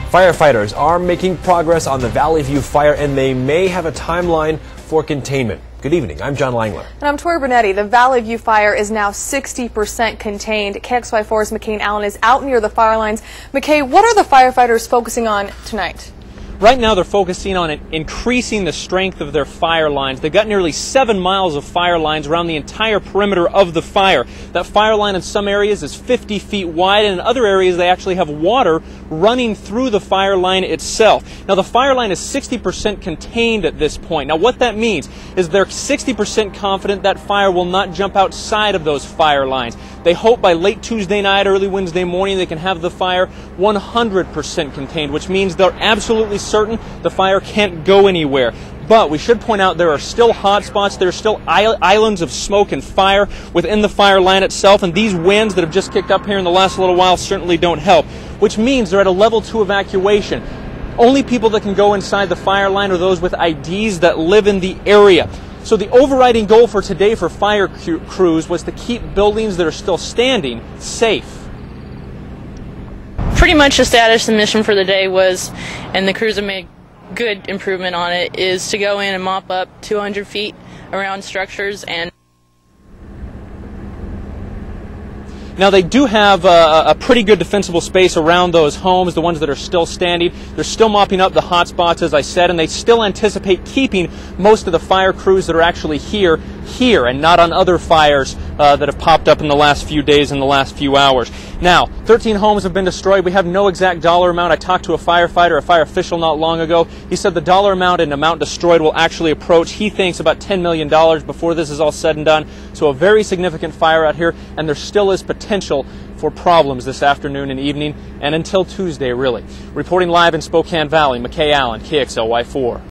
Firefighters are making progress on the Valley View fire, and they may have a timeline for containment. Good evening. I'm John Langler. And I'm Tori Brunetti. The Valley View fire is now 60% contained. KXY4's McKay Allen is out near the fire lines. McKay, what are the firefighters focusing on tonight? Right now they're focusing on increasing the strength of their fire lines. They've got nearly 7 miles of fire lines around the entire perimeter of the fire. That fire line in some areas is 50 feet wide, and in other areas they actually have water running through the fire line itself. Now the fire line is 60% contained at this point. Now what that means is they're 60% confident that fire will not jump outside of those fire lines. They hope by late Tuesday night, early Wednesday morning, they can have the fire 100% contained, which means they're absolutely certain the fire can't go anywhere. But we should point out there are still hot spots, there are still islands of smoke and fire within the fire line itself, and these winds that have just kicked up here in the last little while certainly don't help, which means they're at a level 2 evacuation. Only people that can go inside the fire line are those with IDs that live in the area. So the overriding goal for today for fire crews was to keep buildings that are still standing safe. Pretty much the status and mission for the day was, and the crews have made good improvement on it, is to go in and mop up 200 feet around structures. And now they do have a pretty good defensible space around those homes, the ones that are still standing. They're still mopping up the hot spots, as I said, and they still anticipate keeping most of the fire crews that are actually here and not on other fires that have popped up in the last few days and the last few hours. Now, 13 homes have been destroyed. We have no exact dollar amount. I talked to a firefighter, a fire official not long ago. He said the dollar amount and amount destroyed will actually approach, he thinks, about $10 million before this is all said and done. So a very significant fire out here, and there still is potential for problems this afternoon and evening and until Tuesday, really. Reporting live in Spokane Valley, McKay Allen, KXLY4.